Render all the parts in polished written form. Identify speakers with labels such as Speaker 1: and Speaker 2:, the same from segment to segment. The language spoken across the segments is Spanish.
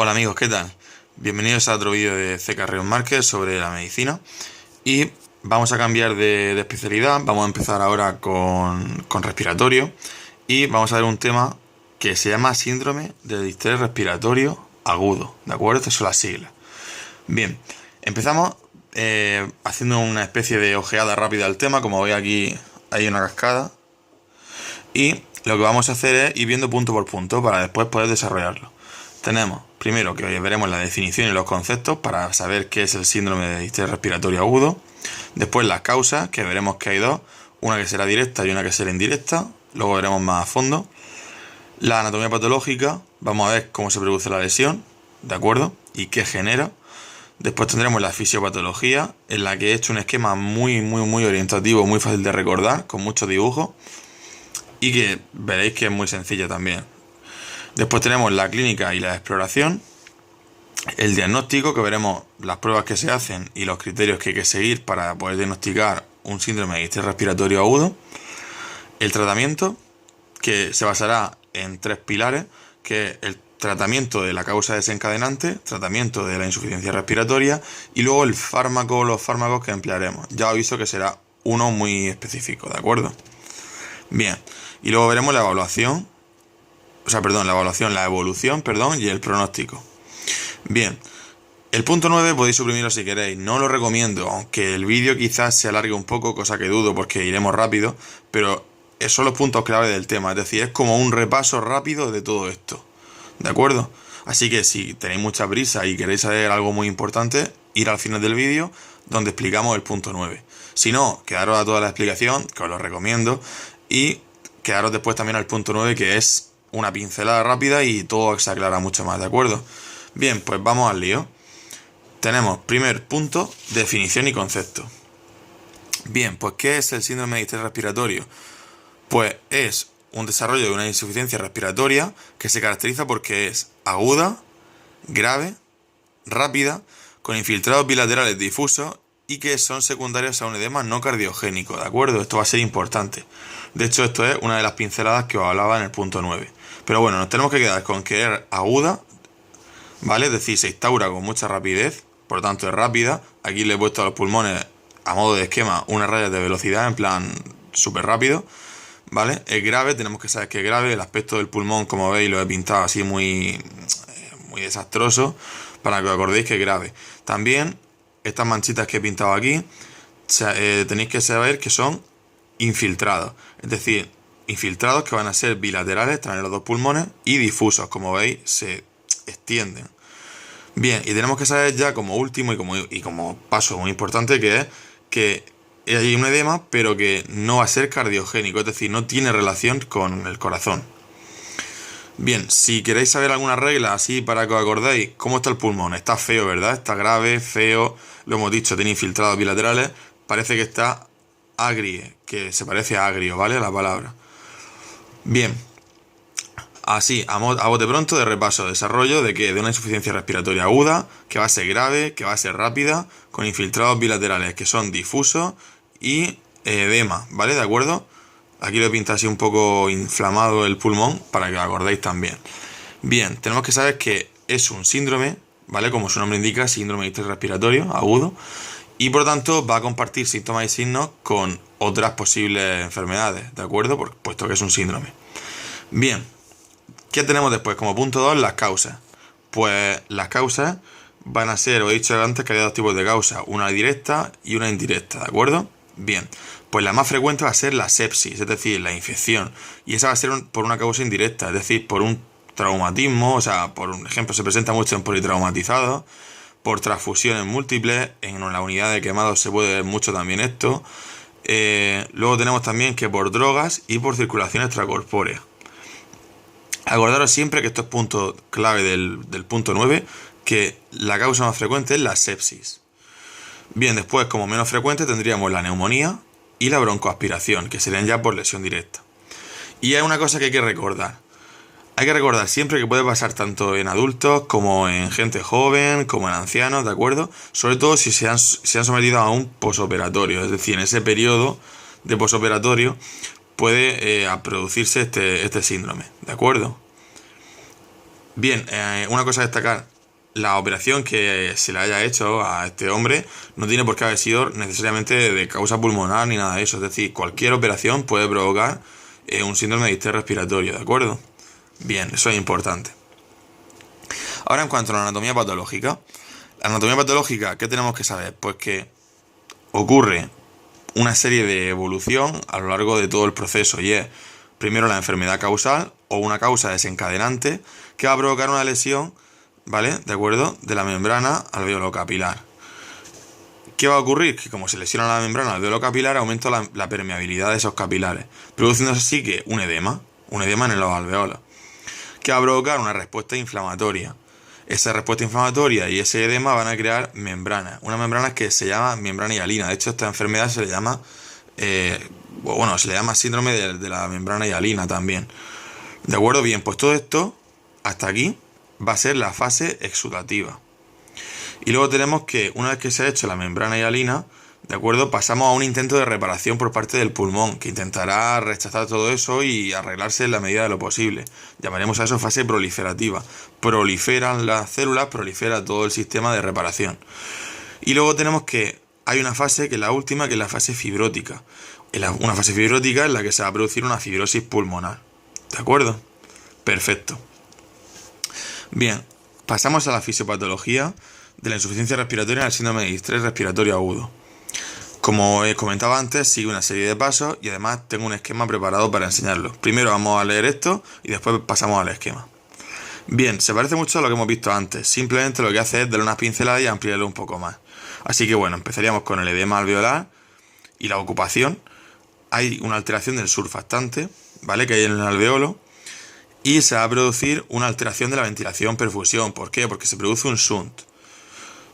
Speaker 1: Hola amigos, ¿qué tal? Bienvenidos a otro vídeo de C. Carreón Márquez sobre la medicina. Y vamos a cambiar de especialidad. Vamos a empezar ahora con respiratorio. Y vamos a ver un tema que se llama síndrome de distrés respiratorio agudo. ¿De acuerdo? Estas son las siglas. Bien, empezamos haciendo una especie de ojeada rápida al tema. Como veis aquí hay una cascada. Y lo que vamos a hacer es ir viendo punto por punto para después poder desarrollarlo. Tenemos primero que veremos la definición y los conceptos para saber qué es el síndrome de distrés respiratorio agudo. Después las causas, que veremos que hay dos, una que será directa y una que será indirecta. Luego veremos más a fondo. La anatomía patológica, vamos a ver cómo se produce la lesión, ¿de acuerdo? Y qué genera. Después tendremos la fisiopatología, en la que he hecho un esquema muy orientativo, muy fácil de recordar, con muchos dibujos. Y que veréis que es muy sencilla también. Después tenemos la clínica y la exploración, el diagnóstico, que veremos las pruebas que se hacen y los criterios que hay que seguir para poder diagnosticar un síndrome de distrés respiratorio agudo, el tratamiento, que se basará en tres pilares, que es el tratamiento de la causa desencadenante, tratamiento de la insuficiencia respiratoria y luego el fármaco, los fármacos que emplearemos. Ya os aviso que será uno muy específico, ¿de acuerdo? Bien, y luego veremos la evaluación, la evolución, y el pronóstico. Bien, el punto 9 podéis suprimirlo si queréis, no lo recomiendo, aunque el vídeo quizás se alargue un poco, cosa que dudo porque iremos rápido, pero son los puntos clave del tema, es decir, es como un repaso rápido de todo esto, ¿de acuerdo? Así que si tenéis mucha prisa y queréis saber algo muy importante, ir al final del vídeo donde explicamos el punto 9. Si no, quedaros a toda la explicación, que os lo recomiendo, y quedaros después también al punto 9, que es una pincelada rápida y todo se aclara mucho más, ¿de acuerdo? Bien, pues vamos al lío. Tenemos primer punto, definición y concepto. Bien, pues ¿qué es el síndrome de distrés respiratorio? Pues es un desarrollo de una insuficiencia respiratoria que se caracteriza porque es aguda, grave, rápida, con infiltrados bilaterales difusos y que son secundarios a un edema no cardiogénico, ¿de acuerdo? Esto va a ser importante. De hecho, esto es una de las pinceladas que os hablaba en el punto 9. Pero bueno, nos tenemos que quedar con que es aguda, ¿vale? Es decir, se instaura con mucha rapidez, por lo tanto es rápida. Aquí le he puesto a los pulmones, a modo de esquema, unas rayas de velocidad, en plan súper rápido, ¿vale? Es grave, tenemos que saber que es grave. El aspecto del pulmón, como veis, lo he pintado así muy desastroso, para que os acordéis que es grave. También, estas manchitas que he pintado aquí, tenéis que saber que son infiltrados, es decir, infiltrados que van a ser bilaterales, están en los dos pulmones, y difusos, como veis, se extienden. Bien, y tenemos que saber ya como último y como paso muy importante que hay un edema, pero que no va a ser cardiogénico, es decir, no tiene relación con el corazón. Bien, si queréis saber alguna regla así para que os acordéis, ¿cómo está el pulmón? Está feo, ¿verdad? Está grave, feo, lo hemos dicho, tiene infiltrados bilaterales, parece que está agrie, que se parece a agrio, ¿vale? La palabra. Bien, así, a bote pronto de repaso, desarrollo de una insuficiencia respiratoria aguda, que va a ser grave, que va a ser rápida, con infiltrados bilaterales que son difusos y edema, ¿vale? ¿De acuerdo? Aquí lo he pintado así un poco inflamado el pulmón para que lo acordéis también. Bien, tenemos que saber que es un síndrome, ¿vale? Como su nombre indica, síndrome de distrés respiratorio agudo. Y por lo tanto va a compartir síntomas y signos con otras posibles enfermedades, ¿de acuerdo? Puesto que es un síndrome. Bien, ¿qué tenemos después? Como punto 2, las causas. Pues las causas van a ser, os he dicho antes que había dos tipos de causas, una directa y una indirecta, ¿de acuerdo? Bien, pues la más frecuente va a ser la sepsis, es decir, la infección. Y esa va a ser por una causa indirecta, es decir, por un traumatismo, o sea, por un ejemplo, se presenta mucho en politraumatizados, por transfusiones múltiples, en la unidad de quemados se puede ver mucho también esto. Luego tenemos también que por drogas y por circulación extracorpórea. Acordaros siempre que esto es punto clave del punto 9, que la causa más frecuente es la sepsis. Bien, después como menos frecuente tendríamos la neumonía y la broncoaspiración, que serían ya por lesión directa. Y hay una cosa que hay que recordar. Hay que recordar siempre que puede pasar tanto en adultos como en gente joven, como en ancianos, ¿de acuerdo? Sobre todo si se han sometido a un posoperatorio, es decir, en ese periodo de posoperatorio puede producirse este síndrome, ¿de acuerdo? Bien, una cosa a destacar, la operación que se le haya hecho a este hombre no tiene por qué haber sido necesariamente de causa pulmonar ni nada de eso. Es decir, cualquier operación puede provocar un síndrome de distrés respiratorio, ¿de acuerdo? Bien, eso es importante. Ahora en cuanto a la anatomía patológica. La anatomía patológica, ¿qué tenemos que saber? Pues que ocurre una serie de evolución a lo largo de todo el proceso y es primero la enfermedad causal o una causa desencadenante que va a provocar una lesión, ¿vale? ¿De acuerdo? De la membrana alveolo-capilar. ¿Qué va a ocurrir? Que como se lesiona la membrana alveolo-capilar, aumenta la permeabilidad de esos capilares, produciéndose así que un edema en los alveolos, que va a provocar una respuesta inflamatoria. Esa respuesta inflamatoria y ese edema van a crear membranas. Una membrana que se llama membrana hialina. De hecho, esta enfermedad se le llama, se le llama síndrome de la membrana hialina también. ¿De acuerdo? Bien, pues todo esto, hasta aquí, va a ser la fase exudativa. Y luego tenemos que, una vez que se ha hecho la membrana hialina, ¿de acuerdo? Pasamos a un intento de reparación por parte del pulmón, que intentará rechazar todo eso y arreglarse en la medida de lo posible. Llamaremos a eso fase proliferativa. Proliferan las células, prolifera todo el sistema de reparación. Y luego tenemos que hay una fase que es la última, que es la fase fibrótica. Una fase fibrótica en la que se va a producir una fibrosis pulmonar. ¿De acuerdo? Perfecto. Bien, pasamos a la fisiopatología de la insuficiencia respiratoria en el síndrome de distrés respiratorio agudo. Como he comentado antes, sigue una serie de pasos y además tengo un esquema preparado para enseñarlo. Primero vamos a leer esto y después pasamos al esquema. Bien, se parece mucho a lo que hemos visto antes, simplemente lo que hace es darle unas pinceladas y ampliarlo un poco más. Así que bueno, empezaríamos con el edema alveolar y la ocupación. Hay una alteración del surfactante, ¿vale? Que hay en el alveolo y se va a producir una alteración de la ventilación-perfusión. ¿Por qué? Porque se produce un shunt.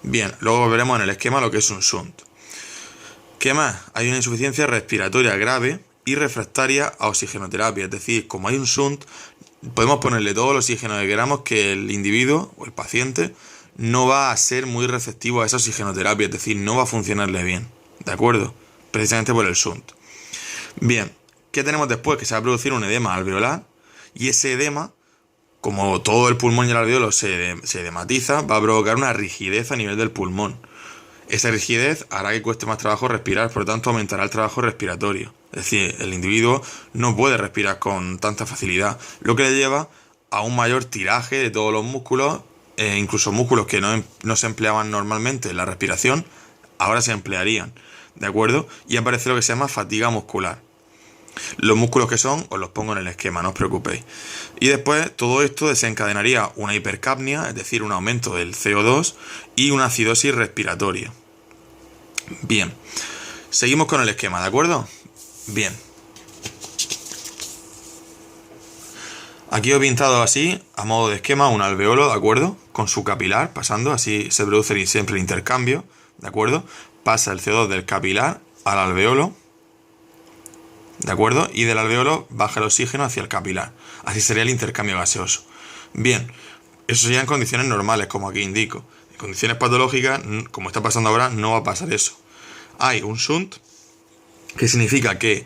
Speaker 1: Bien, luego veremos en el esquema lo que es un shunt. ¿Qué más? Hay una insuficiencia respiratoria grave y refractaria a oxigenoterapia. Es decir, como hay un shunt, podemos ponerle todo el oxígeno que queramos, que el individuo o el paciente no va a ser muy receptivo a esa oxigenoterapia. Es decir, no va a funcionarle bien. ¿De acuerdo? Precisamente por el shunt. Bien, ¿qué tenemos después? Que se va a producir un edema alveolar y ese edema, como todo el pulmón y el alveolo se edematiza, va a provocar una rigidez a nivel del pulmón. Esa rigidez hará que cueste más trabajo respirar, por lo tanto aumentará el trabajo respiratorio. Es decir, el individuo no puede respirar con tanta facilidad, lo que le lleva a un mayor tiraje de todos los músculos, incluso músculos que no se empleaban normalmente en la respiración, ahora se emplearían, ¿de acuerdo? Y aparece lo que se llama fatiga muscular. Los músculos que son, os los pongo en el esquema, no os preocupéis. Y después todo esto desencadenaría una hipercapnia, es decir, un aumento del CO2 y una acidosis respiratoria. Bien, seguimos con el esquema, ¿de acuerdo? Bien. Aquí he pintado así, a modo de esquema, un alveolo, ¿de acuerdo? Con su capilar pasando, así se produce siempre el intercambio, ¿de acuerdo? Pasa el CO2 del capilar al alveolo, ¿de acuerdo? Y del alveolo baja el oxígeno hacia el capilar. Así sería el intercambio gaseoso. Bien, eso sería en condiciones normales, como aquí indico. En condiciones patológicas, como está pasando ahora, no va a pasar eso. Hay un shunt, que significa que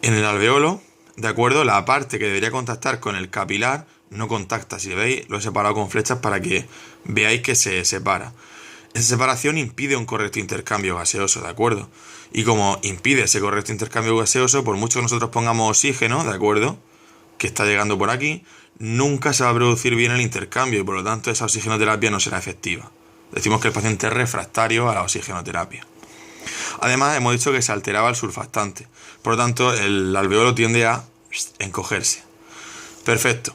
Speaker 1: en el alveolo, ¿de acuerdo? La parte que debería contactar con el capilar no contacta. Si veis, lo he separado con flechas para que veáis que se separa. Esa separación impide un correcto intercambio gaseoso, ¿de acuerdo? Y como impide ese correcto intercambio gaseoso, por mucho que nosotros pongamos oxígeno, ¿de acuerdo?, que está llegando por aquí, nunca se va a producir bien el intercambio y por lo tanto esa oxigenoterapia no será efectiva. Decimos que el paciente es refractario a la oxigenoterapia. Además, hemos dicho que se alteraba el surfactante, por lo tanto el alveolo tiende a encogerse. Perfecto.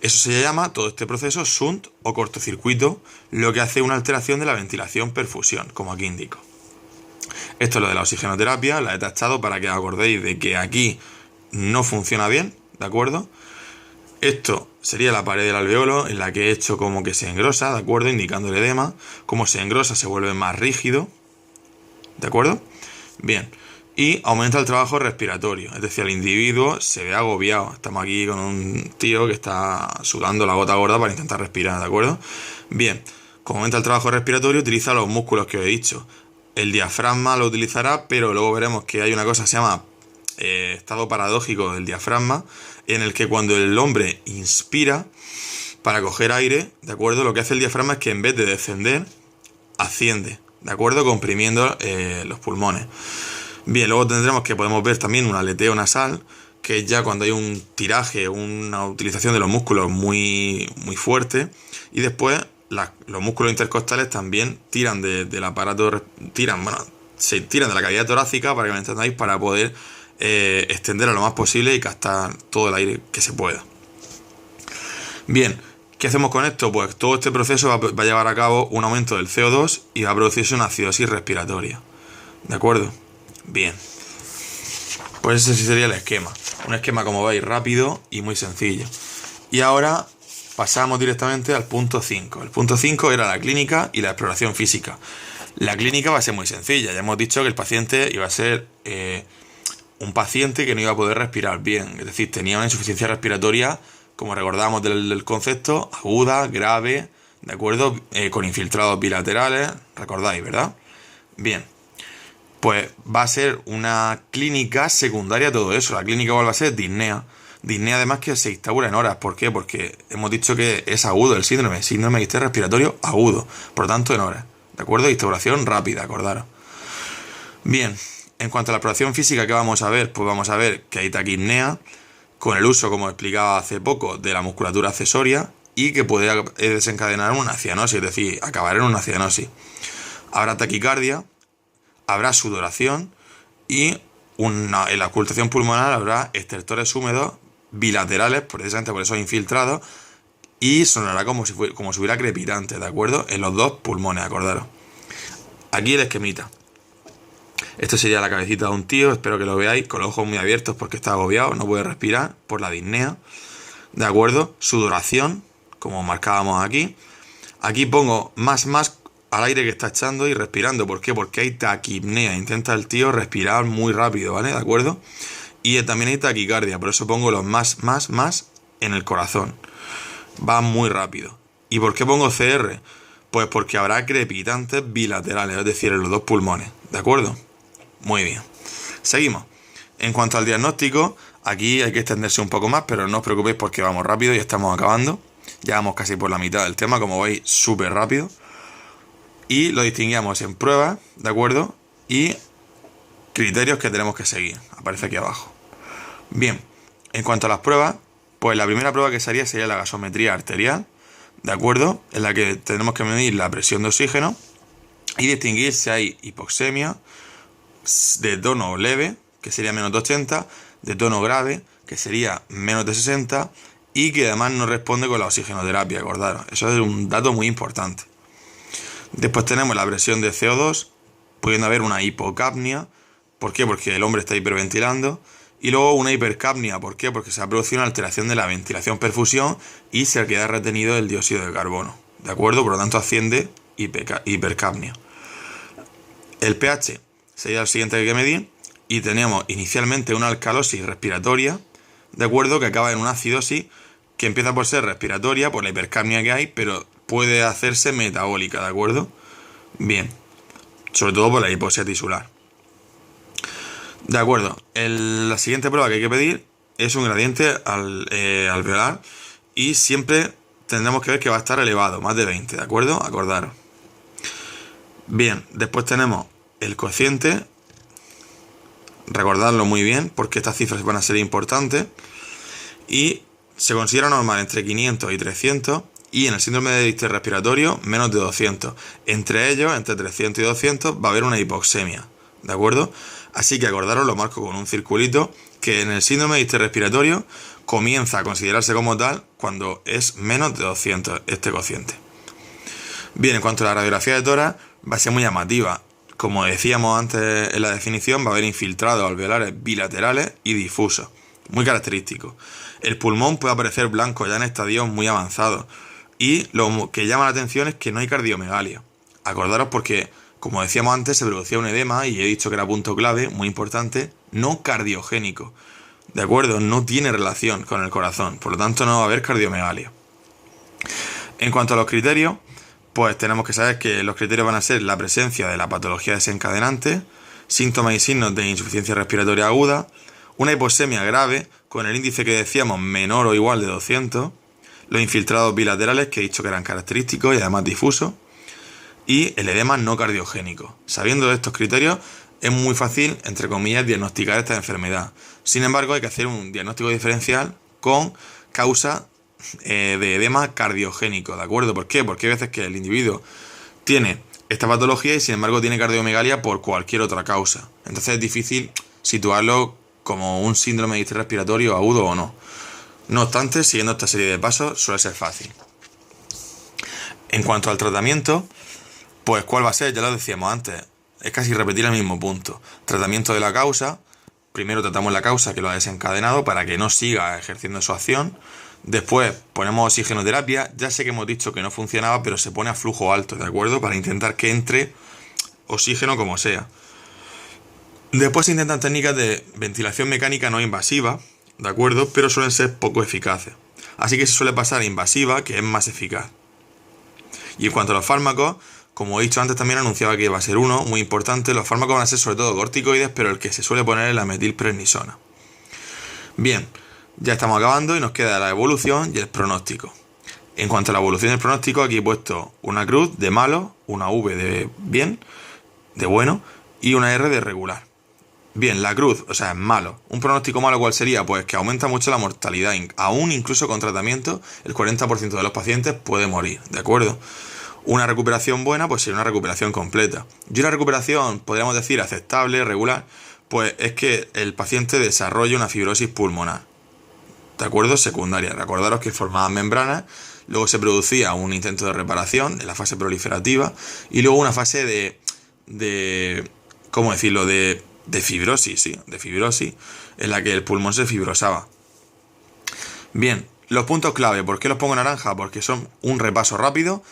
Speaker 1: Eso se llama, todo este proceso, shunt o cortocircuito, lo que hace una alteración de la ventilación-perfusión, como aquí indico. Esto es lo de la oxigenoterapia, la he tachado para que os acordéis de que aquí no funciona bien, ¿de acuerdo? Esto sería la pared del alveolo en la que he hecho como que se engrosa, ¿de acuerdo? Indicando el edema. Como se engrosa se vuelve más rígido, ¿de acuerdo? Bien. Y aumenta el trabajo respiratorio, es decir, el individuo se ve agobiado. Estamos aquí con un tío que está sudando la gota gorda para intentar respirar, ¿de acuerdo? Bien, como aumenta el trabajo respiratorio, utiliza los músculos que os he dicho. El diafragma lo utilizará, pero luego veremos que hay una cosa que se llama estado paradójico del diafragma, en el que cuando el hombre inspira para coger aire, ¿de acuerdo? Lo que hace el diafragma es que en vez de descender, asciende, ¿de acuerdo? Comprimiendo los pulmones. Bien, luego tendremos que podemos ver también un aleteo nasal, que es ya cuando hay un tiraje, una utilización de los músculos muy, muy fuerte, y después los músculos intercostales también tiran del aparato, se tiran de la cavidad torácica, para que me entendáis, para poder extender a lo más posible y captar todo el aire que se pueda. Bien, ¿qué hacemos con esto? Pues todo este proceso va a llevar a cabo un aumento del CO2 y va a producirse una acidosis respiratoria. ¿De acuerdo? Bien. Pues ese sí sería el esquema. Un esquema, como veis, rápido y muy sencillo. Y ahora pasamos directamente al punto 5. El punto 5 era la clínica y la exploración física. La clínica va a ser muy sencilla. Ya hemos dicho que el paciente iba a ser un paciente que no iba a poder respirar bien. Es decir, tenía una insuficiencia respiratoria, como recordamos del concepto, aguda, grave, ¿de acuerdo? Con infiltrados bilaterales, recordáis, ¿verdad? Bien, pues va a ser una clínica secundaria a todo eso. La clínica igual va a ser disnea. Disnea además que se instaura en horas. ¿Por qué? Porque hemos dicho que es agudo el síndrome de distrés respiratorio agudo, por lo tanto en horas, ¿de acuerdo? Instauración rápida, acordaros. Bien, en cuanto a la exploración física, ¿qué vamos a ver? Pues vamos a ver que hay taquipnea, con el uso, como explicaba hace poco, de la musculatura accesoria y que puede desencadenar una cianosis, es decir, acabar en una cianosis. Habrá taquicardia, habrá sudoración y en la ocultación pulmonar habrá estertores húmedos bilaterales, precisamente por eso infiltrados, y sonará como si hubiera crepitantes, ¿de acuerdo? En los dos pulmones, acordaros. Aquí el esquemita. Esto sería la cabecita de un tío, espero que lo veáis, con los ojos muy abiertos porque está agobiado, no puede respirar por la disnea, ¿de acuerdo? Sudoración, como marcábamos aquí. Aquí pongo más al aire que está echando y respirando. ¿Por qué? Porque hay taquipnea, intenta el tío respirar muy rápido, ¿vale? ¿De acuerdo? Y también hay taquicardia, por eso pongo los más en el corazón. Va muy rápido. ¿Y por qué pongo CR? Pues porque habrá crepitantes bilaterales, es decir, en los dos pulmones, ¿de acuerdo? Muy bien. Seguimos. En cuanto al diagnóstico, aquí hay que extenderse un poco más, pero no os preocupéis porque vamos rápido y estamos acabando. Ya vamos casi por la mitad del tema, como veis, súper rápido. Y lo distinguíamos en pruebas, ¿de acuerdo? Y criterios que tenemos que seguir. Aparece aquí abajo. Bien, en cuanto a las pruebas, pues la primera prueba que se haría sería la gasometría arterial, ¿de acuerdo? En la que tenemos que medir la presión de oxígeno y distinguir si hay hipoxemia de tono leve, que sería menos de 80, de tono grave, que sería menos de 60, y que además no responde con la oxigenoterapia, acordaros. Eso es un dato muy importante. Después tenemos la presión de CO2, pudiendo haber una hipocapnia. ¿Por qué? Porque el hombre está hiperventilando. Y luego una hipercapnia. ¿Por qué? Porque se ha producido una alteración de la ventilación-perfusión y se queda retenido el dióxido de carbono. ¿De acuerdo? Por lo tanto asciende hipercapnia. El pH sería el siguiente que hay que medir. Y tenemos inicialmente una alcalosis respiratoria, ¿de acuerdo? Que acaba en una acidosis que empieza por ser respiratoria, por la hipercapnia que hay, pero puede hacerse metabólica, ¿de acuerdo? Bien, sobre todo por la hipoxia tisular. De acuerdo, la siguiente prueba que hay que pedir es un gradiente alveolar y siempre tendremos que ver que va a estar elevado, más de 20, ¿de acuerdo? Acordaros. Bien, después tenemos el cociente, recordadlo muy bien porque estas cifras van a ser importantes y se considera normal entre 500 y 300 y en el síndrome de distrés respiratorio menos de 200. Entre ellos, entre 300 y 200, va a haber una hipoxemia, ¿de acuerdo? Así que acordaros, lo marco con un circulito, que en el síndrome de distrés respiratorio comienza a considerarse como tal cuando es menos de 200 este cociente. Bien, en cuanto a la radiografía de tórax, va a ser muy llamativa. Como decíamos antes en la definición, va a haber infiltrados alveolares bilaterales y difusos, muy característicos. El pulmón puede aparecer blanco ya en estadios muy avanzados. Y lo que llama la atención es que no hay cardiomegalia. Acordaros porque, como decíamos antes, se producía un edema, y he dicho que era punto clave, muy importante, no cardiogénico. ¿De acuerdo? No tiene relación con el corazón, por lo tanto no va a haber cardiomegalia. En cuanto a los criterios, pues tenemos que saber que los criterios van a ser la presencia de la patología desencadenante, síntomas y signos de insuficiencia respiratoria aguda, Una hipoxemia grave, con el índice que decíamos menor o igual de 200, los infiltrados bilaterales, que he dicho que eran característicos y además difusos, y el edema no cardiogénico. Sabiendo de estos criterios, es muy fácil, entre comillas, diagnosticar esta enfermedad. Sin embargo, hay que hacer un diagnóstico diferencial con causa de edema cardiogénico, ¿de acuerdo? ¿Por qué? Porque hay veces que el individuo tiene esta patología y sin embargo tiene cardiomegalia por cualquier otra causa. Entonces es difícil situarlo como un síndrome de distrés respiratorio agudo o no. No obstante, siguiendo esta serie de pasos suele ser fácil. En cuanto al tratamiento, pues ¿cuál va a ser? Ya lo decíamos antes, es casi repetir el mismo punto. Tratamiento de la causa. Primero tratamos la causa que lo ha desencadenado para que no siga ejerciendo su acción. Después ponemos oxigenoterapia. Ya sé que hemos dicho que no funcionaba, pero se pone a flujo alto, ¿de acuerdo? Para intentar que entre oxígeno como sea. Después se intentan técnicas de ventilación mecánica no invasiva, ¿de acuerdo? Pero suelen ser poco eficaces. Así que se suele pasar a invasiva, que es más eficaz. Y en cuanto a los fármacos, como he dicho antes, también anunciaba que iba a ser uno muy importante. Los fármacos van a ser sobre todo corticoides, pero el que se suele poner es la metilprednisona. Bien, ya estamos acabando y nos queda la evolución y el pronóstico. En cuanto a la evolución y el pronóstico, aquí he puesto una cruz de malo, una V de bien, de bueno, y una R de regular. Bien, la cruz, o sea, es malo. Un pronóstico malo, ¿cuál sería? Pues que aumenta mucho la mortalidad. Aún incluso con tratamiento, el 40% de los pacientes puede morir, ¿de acuerdo? Una recuperación buena, pues sería una recuperación completa. Y una recuperación, podríamos decir, aceptable, regular, pues es que el paciente desarrolle una fibrosis pulmonar, ¿de acuerdo? Secundaria. Recordaros que formaban membranas, luego se producía un intento de reparación en la fase proliferativa y luego una fase de ¿cómo decirlo? De fibrosis, sí, de fibrosis, en la que el pulmón se fibrosaba. Bien, los puntos clave, ¿por qué los pongo en naranja? Porque son un repaso rápido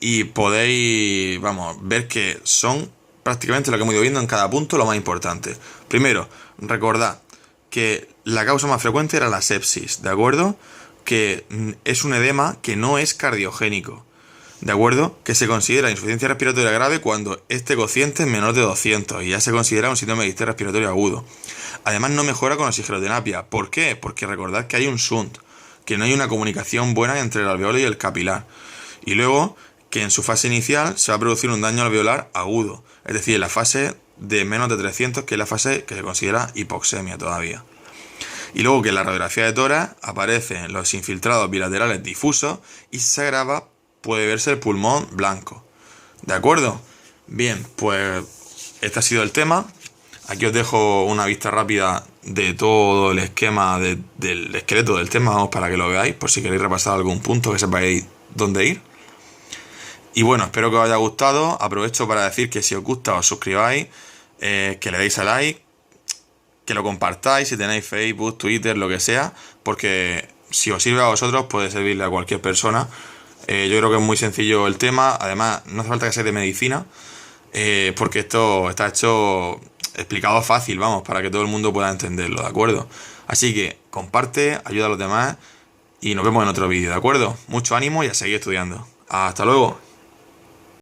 Speaker 1: y podéis, ver que son prácticamente lo que hemos ido viendo en cada punto, lo más importante. Primero, recordad que la causa más frecuente era la sepsis, ¿de acuerdo? Que es un edema que no es cardiogénico, ¿de acuerdo? Que se considera insuficiencia respiratoria grave cuando este cociente es menor de 200 y ya se considera un síndrome de distrés respiratorio agudo. Además no mejora con oxigenoterapia. ¿Por qué? Porque recordad que hay un shunt, que no hay una comunicación buena entre el alveolo y el capilar. Y luego que en su fase inicial se va a producir un daño alveolar agudo, es decir, en la fase de menos de 300, que es la fase que se considera hipoxemia todavía. Y luego que en la radiografía de tórax aparecen los infiltrados bilaterales difusos y si se agrava puede verse el pulmón blanco. ¿De acuerdo? Bien, pues este ha sido el tema. Aquí os dejo una vista rápida de todo el esquema del esqueleto del tema, vamos, para que lo veáis, por si queréis repasar algún punto que sepáis dónde ir. Y bueno, espero que os haya gustado. Aprovecho para decir que si os gusta os suscribáis, que le deis a like, que lo compartáis si tenéis Facebook, Twitter, lo que sea, porque si os sirve a vosotros puede servirle a cualquier persona. Yo creo que es muy sencillo el tema. Además, no hace falta que sea de medicina, porque esto está hecho explicado fácil, para que todo el mundo pueda entenderlo, ¿de acuerdo? Así que comparte, ayuda a los demás y nos vemos en otro vídeo, ¿de acuerdo? Mucho ánimo y a seguir estudiando. Hasta luego.